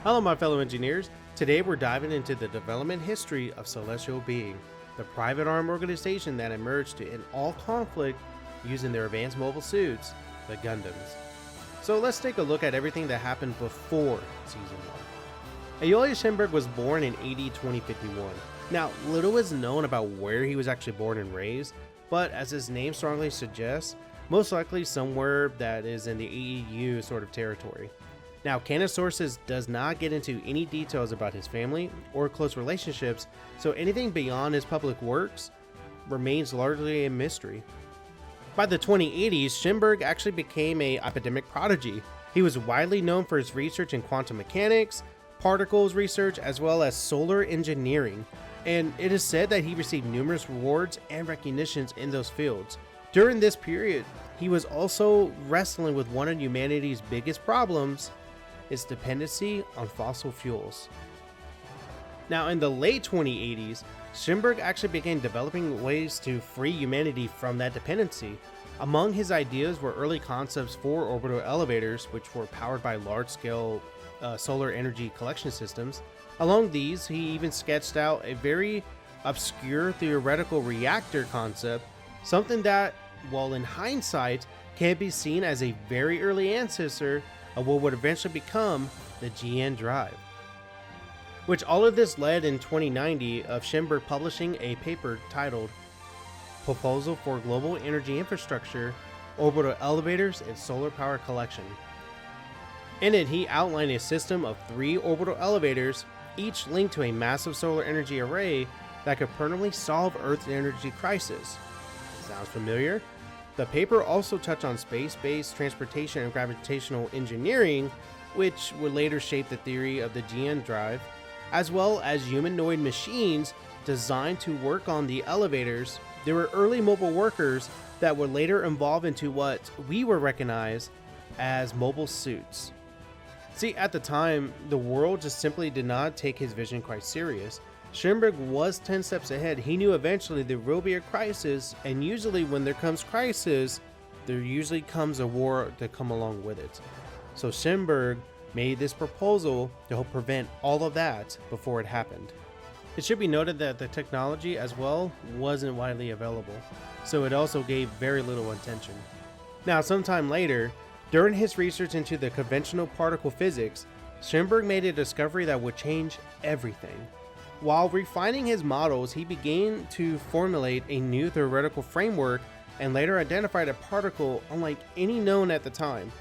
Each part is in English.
Hello my fellow engineers, today we're diving into the development history of Celestial Being, the private armed organization that emerged to end all conflict using their advanced mobile suits, the Gundams. So let's take a look at everything that happened before Season 1. Aeolia Shinberg was born in AD 2051. Now, little is known about where he was actually born and raised, but as his name strongly suggests, most likely somewhere that is in the AEU sort of territory. Now, canon sources does not get into any details about his family or close relationships, so anything beyond his public works remains largely a mystery. By the 2080s, Shinberg actually became an academic prodigy. He was widely known for his research in quantum mechanics, particles research, as well as solar engineering, and it is said that he received numerous rewards and recognitions in those fields. During this period, he was also wrestling with one of humanity's biggest problems, its dependency on fossil fuels. Now, in the late 2080s, Shinberg actually began developing ways to free humanity from that dependency. Among his ideas were early concepts for orbital elevators, which were powered by large-scale solar energy collection systems. Along these, he even sketched out a very obscure theoretical reactor concept, something that, while in hindsight, can be seen as a very early ancestor of what would eventually become the GN drive. Which all of this led in 2090 of Shinberg publishing a paper titled Proposal for Global Energy Infrastructure, Orbital Elevators and Solar Power Collection. In it, he outlined a system of 3 orbital elevators, each linked to a massive solar energy array that could permanently solve Earth's energy crisis. Sounds familiar? The paper also touched on space-based transportation and gravitational engineering, which would later shape the theory of the GN drive, as well as humanoid machines designed to work on the elevators. There were early mobile workers that would later evolve into what we would recognize as mobile suits. See, at the time, the world just simply did not take his vision quite serious. Shinberg was 10 steps ahead. He knew eventually there will be a crisis, and usually when there comes crisis, there usually comes a war to come along with it. So Shinberg made this proposal to help prevent all of that before it happened. It should be noted that the technology as well wasn't widely available, so it also gave very little attention. Now, sometime later, during his research into the conventional particle physics, Shinberg made a discovery that would change everything. While refining his models, he began to formulate a new theoretical framework and later identified a particle unlike any known at the time.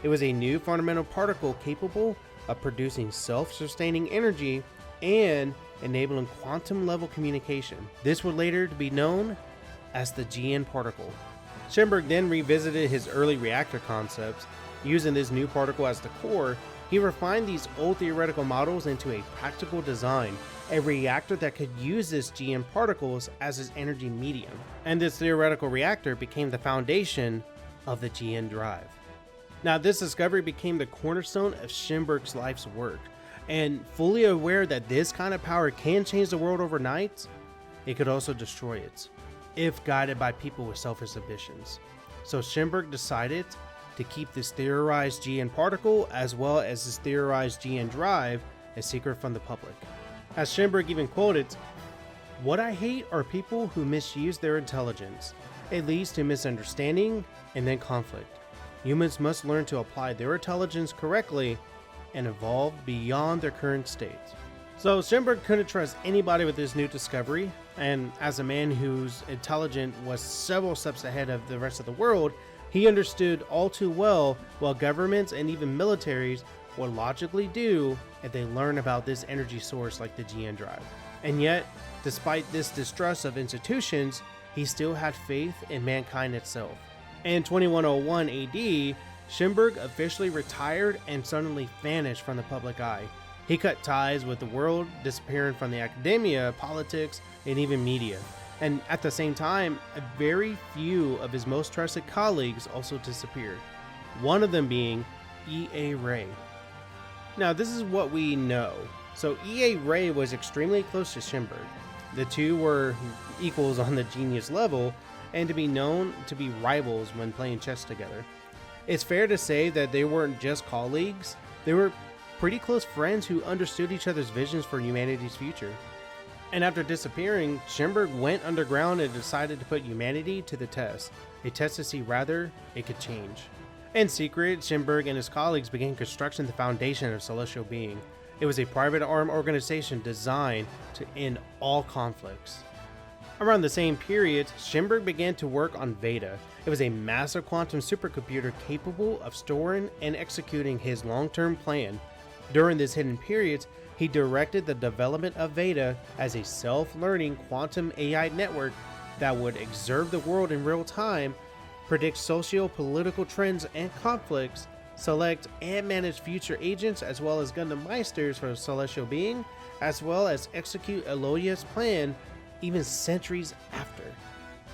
It was a new fundamental particle capable of producing self-sustaining energy and enabling quantum-level communication. This would later be known as the GN particle. Shinberg then revisited his early reactor concepts. Using this new particle as the core, he refined these old theoretical models into a practical design, a reactor that could use this GN particles as its energy medium. And this theoretical reactor became the foundation of the GN drive. Now, this discovery became the cornerstone of Shinberg's life's work, and fully aware that this kind of power can change the world overnight, it could also destroy it, if guided by people with selfish ambitions. So Shinberg decided to keep this theorized GN particle as well as this theorized GN drive a secret from the public. As Shinberg even quoted, "What I hate are people who misuse their intelligence. It leads to misunderstanding and then conflict. Humans must learn to apply their intelligence correctly and evolve beyond their current state." So Shinberg couldn't trust anybody with this new discovery, and as a man whose intelligence was several steps ahead of the rest of the world, he understood all too well what governments and even militaries would logically do if they learn about this energy source like the GN drive. And yet, despite this distrust of institutions, he still had faith in mankind itself. In 2101 AD, Shinberg officially retired and suddenly vanished from the public eye. He cut ties with the world, disappearing from the academia, politics, and even media. And at the same time, a very few of his most trusted colleagues also disappeared. One of them being E.A. Ray. Now, this is what we know. So E.A. Ray was extremely close to Shinberg. The two were equals on the genius level, and to be known to be rivals when playing chess together. It's fair to say that they weren't just colleagues, they were pretty close friends who understood each other's visions for humanity's future. And after disappearing, Schimberg went underground and decided to put humanity to the test, a test to see whether it could change. In secret, Schimberg and his colleagues began constructing the foundation of Celestial Being. It was a private arm organization designed to end all conflicts. Around the same period, Schimberg began to work on Veda. It was a massive quantum supercomputer capable of storing and executing his long-term plan. During this hidden period, he directed the development of Veda as a self-learning quantum AI network that would observe the world in real time, predict socio-political trends and conflicts, select and manage future agents as well as Gundam Meisters for Celestial Being, as well as execute Aeolia's plan even centuries after.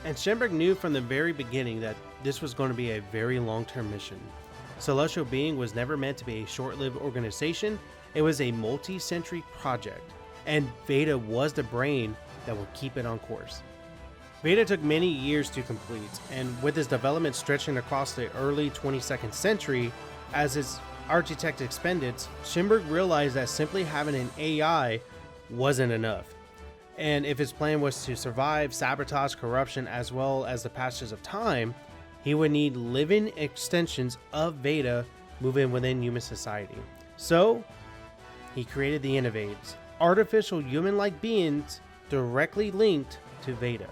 And Schimberg knew from the very beginning that this was going to be a very long-term mission. Celestial Being was never meant to be a short-lived organization. It was a multi-century project, and Veda was the brain that would keep it on course. Veda took many years to complete, and with its development stretching across the early 22nd century, as its architect expanded, Schimberg realized that simply having an AI wasn't enough. And if his plan was to survive sabotage, corruption, as well as the passage of time, he would need living extensions of Veda moving within human society. So, he created the innovades, artificial human-like beings directly linked to Veda.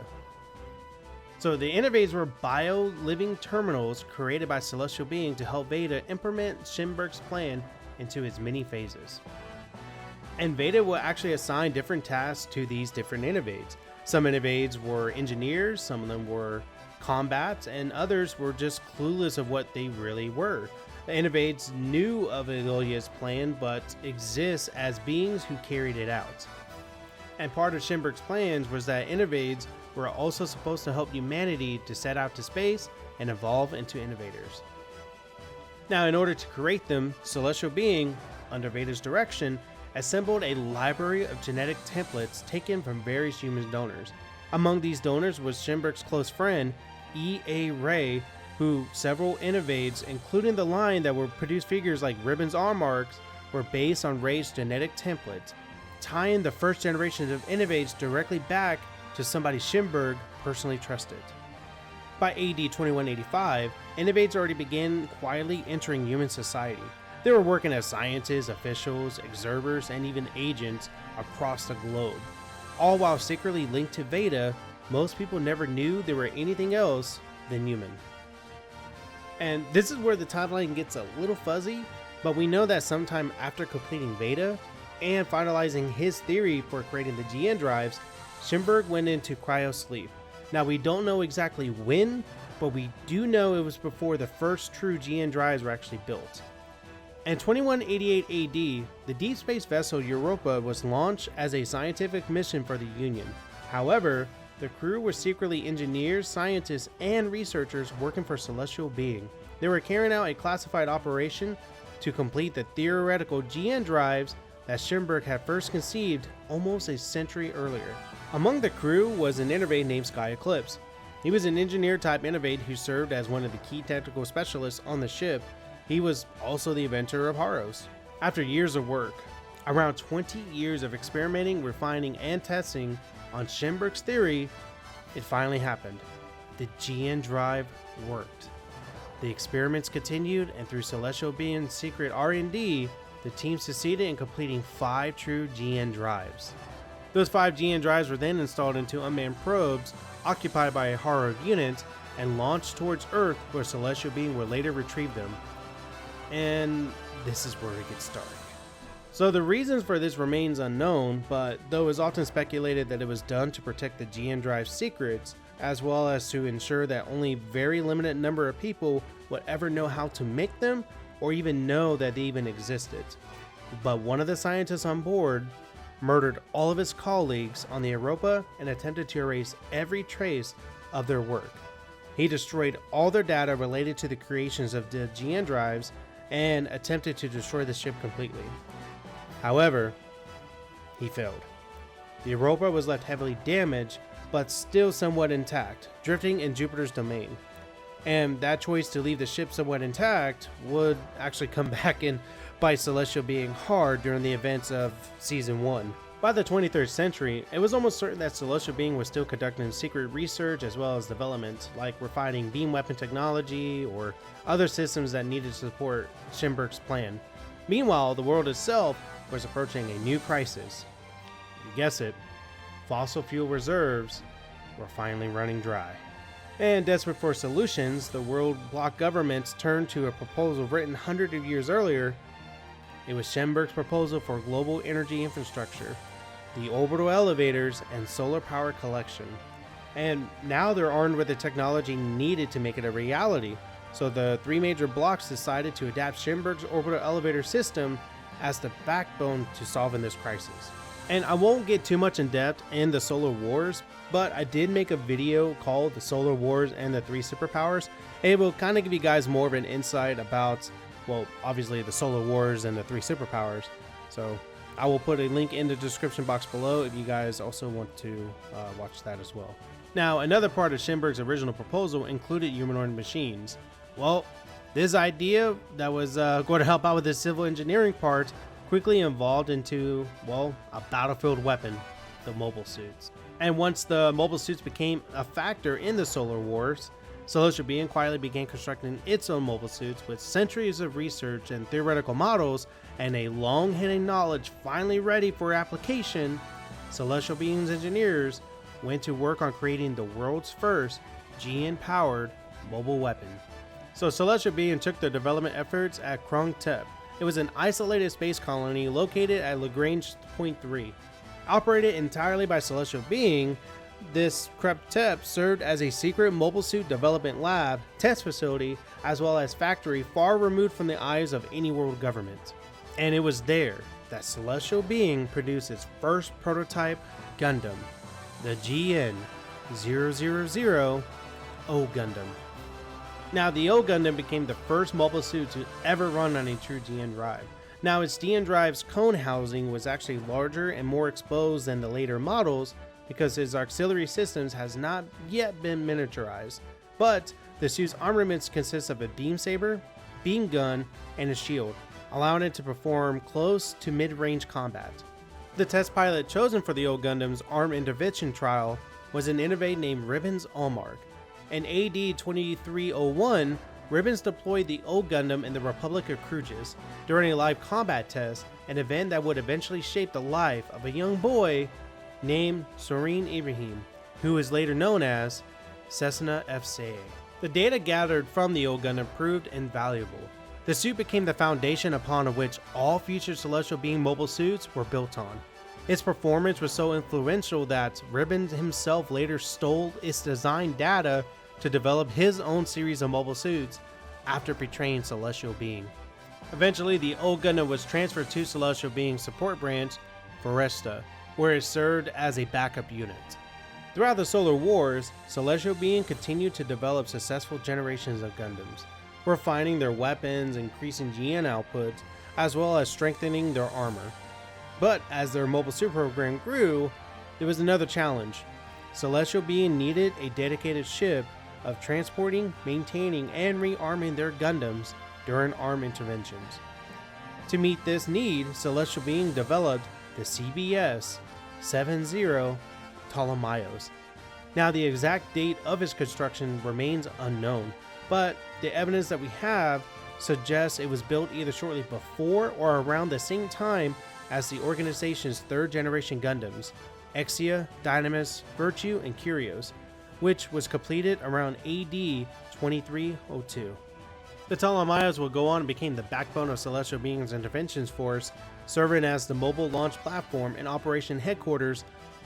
So the innovades were bio-living terminals created by Celestial Being to help Veda implement Schimberg's plan into its many phases. And Veda will actually assign different tasks to these different innovades. Some innovades were engineers, some of them were combats, and others were just clueless of what they really were. The innovades knew of Aeolia's plan, but exist as beings who carried it out. And part of Schimberg's plans was that innovades were also supposed to help humanity to set out to space and evolve into innovators. Now, in order to create them, Celestial Being, under Veda's direction, assembled a library of genetic templates taken from various human donors. Among these donors was Schimberg's close friend, E.A. Ray, who several innovades, including the line that would produce figures like Ribbon's arm marks, were based on Ray's genetic templates, tying the first generation of innovades directly back to somebody Schimberg personally trusted. By AD 2185, innovades already began quietly entering human society. They were working as scientists, officials, observers, and even agents across the globe. All while secretly linked to Veda, most people never knew they were anything else than human. And this is where the timeline gets a little fuzzy, but we know that sometime after completing Veda and finalizing his theory for creating the GN drives, Schimberg went into cryo sleep. Now we don't know exactly when, but we do know it was before the first true GN drives were actually built. In 2188 AD, the deep space vessel Europa was launched as a scientific mission for the Union. However, the crew were secretly engineers, scientists, and researchers working for Celestial Being. They were carrying out a classified operation to complete the theoretical GN drives that Schimberg had first conceived almost a century earlier. Among the crew was an innovate named Sky Eclipse. He was an engineer-type innovate who served as one of the key technical specialists on the ship. He was also the inventor of Haros. After years of work, around 20 years of experimenting, refining, and testing on Schimberg's theory, it finally happened. The GN drive worked. The experiments continued, and through Celestial Being's secret R&D, the team succeeded in completing 5 true GN drives. Those 5 GN drives were then installed into unmanned probes occupied by a Haro unit and launched towards Earth, where Celestial Being would later retrieve them. And this is where it gets dark. So the reasons for this remains unknown, but though it's often speculated that it was done to protect the GN drive's secrets, as well as to ensure that only very limited number of people would ever know how to make them or even know that they even existed. But one of the scientists on board murdered all of his colleagues on the Europa and attempted to erase every trace of their work. He destroyed all their data related to the creations of the GN drives and attempted to destroy the ship completely. However, he failed. The Europa was left heavily damaged, but still somewhat intact, drifting in Jupiter's domain. And that choice to leave the ship somewhat intact would actually come back and by celestial being hard during the events of Season 1. By the 23rd century, it was almost certain that celestial being was still conducting secret research as well as development, like refining beam weapon technology or other systems that needed to support Schimberg's plan. Meanwhile, the world itself was approaching a new crisis. You guess it, fossil fuel reserves were finally running dry. And desperate for solutions, the world bloc governments turned to a proposal written hundreds of years earlier. It was Schimberg's proposal for global energy infrastructure, the orbital elevators, and solar power collection. And now they're armed with the technology needed to make it a reality. So the three major blocs decided to adapt Schimberg's orbital elevator system as the backbone to solving this crisis. And I won't get too much in depth in the Solar Wars, but I did make a video called The Solar Wars and the Three Superpowers. It will kind of give you guys more of an insight about, well, obviously the Solar Wars and the Three Superpowers. So I will put a link in the description box below if you guys also want to watch that as well. Now, another part of Schimberg's original proposal included humanoid machines. Well, this idea that was going to help out with the civil engineering part quickly evolved into, well, a battlefield weapon, the mobile suits. And once the mobile suits became a factor in the Solar Wars, Celestial Being quietly began constructing its own mobile suits with centuries of research and theoretical models and a long-hidden knowledge finally ready for application. Celestial Being's engineers went to work on creating the world's first GN-powered mobile weapon. So Celestial Being took their development efforts at Krung Tep. It was an isolated space colony located at Lagrange Point 3. Operated entirely by Celestial Being, this Krung-Tep served as a secret mobile suit development lab, test facility, as well as factory far removed from the eyes of any world government. And it was there that Celestial Being produced its first prototype Gundam, the GN-000 O Gundam. Now, the O Gundam became the first mobile suit to ever run on a true DN drive. Now, its DN drive's cone housing was actually larger and more exposed than the later models because its auxiliary systems has not yet been miniaturized. But the suit's armaments consist of a beam saber, beam gun, and a shield, allowing it to perform close to mid-range combat. The test pilot chosen for the O Gundam's armed intervention trial was an innovade named Ribbons Allmark. In AD 2301, Ribbons deployed the O Gundam in the Republic of Kruges during a live combat test, an event that would eventually shape the life of a young boy named Soren Ibrahim, who is later known as Cessna FCA. The data gathered from the O Gundam proved invaluable. The suit became the foundation upon which all future Celestial Being mobile suits were built on. Its performance was so influential that Ribbons himself later stole its design data to develop his own series of mobile suits after betraying Celestial Being. Eventually, the O Gundam was transferred to Celestial Being's support branch, Foresta, where it served as a backup unit. Throughout the Solar Wars, Celestial Being continued to develop successful generations of Gundams, refining their weapons, increasing GN output, as well as strengthening their armor. But as their mobile suit program grew, there was another challenge. Celestial Being needed a dedicated ship of transporting, maintaining, and rearming their Gundams during armed interventions. To meet this need, Celestial Being developed the CBS-70 Ptolemaios. Now, the exact date of its construction remains unknown, but the evidence that we have suggests it was built either shortly before or around the same time as the organization's third-generation Gundams, Exia, Dynamis, Virtue, and Curios, which was completed around AD 2302. The Ptolemaios will go on and became the backbone of Celestial Being's interventions force, serving as the mobile launch platform and operation headquarters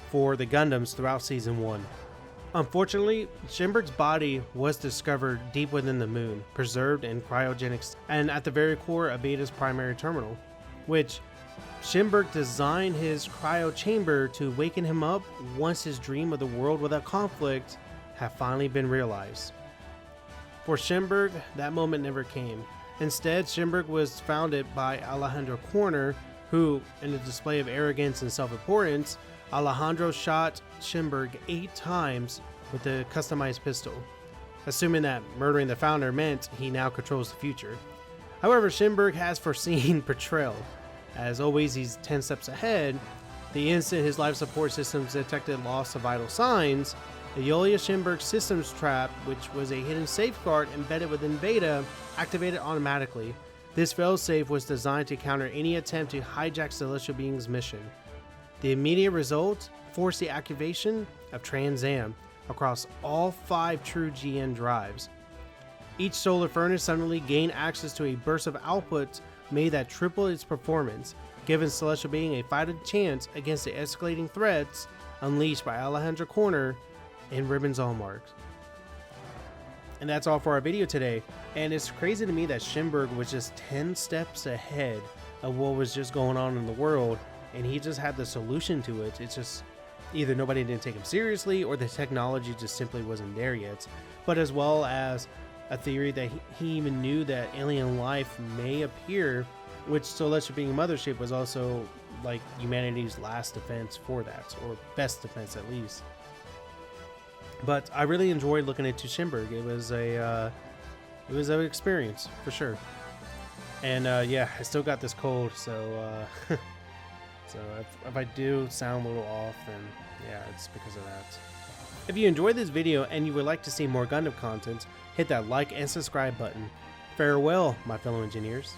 for the Gundams throughout Season 1. Unfortunately, Schimberg's body was discovered deep within the moon, preserved in cryogenics and at the very core of Beta's primary terminal, which Schimberg designed his cryo chamber to waken him up once his dream of the world without conflict had finally been realized. For Schimberg, that moment never came. Instead, Schimberg was founded by Alejandro Corner, who, in a display of arrogance and self-importance, Alejandro shot Schimberg 8 times with a customized pistol, assuming that murdering the founder meant he now controls the future. However, Schimberg has foreseen betrayal. As always, he's 10 steps ahead. The instant his life support systems detected loss of vital signs, Aeolia Schimberg's systems trap, which was a hidden safeguard embedded within Beta, activated automatically. This failsafe was designed to counter any attempt to hijack Celestial Being's mission. The immediate result forced the activation of Trans-Am across all 5 true GN drives. Each solar furnace suddenly gained access to a burst of output made that tripled its performance, giving Celestial Being a fighting chance against the escalating threats unleashed by Alejandro Corner and Ribbons Allmark. And that's all for our video today. And it's crazy to me that Schimberg was just 10 steps ahead of what was just going on in the world, and he just had the solution to it. It's just either nobody didn't take him seriously or the technology just simply wasn't there yet. But as well as a theory that he even knew that alien life may appear, which Celestial Being Mothership was also like humanity's last defense for that, or best defense at least. But I really enjoyed looking into Schimberg. It was an experience for sure. And yeah, I still got this cold, so so if I do sound a little off, then yeah, it's because of that. If you enjoyed this video and you would like to see more Gundam content, hit that like and subscribe button. Farewell, my fellow engineers.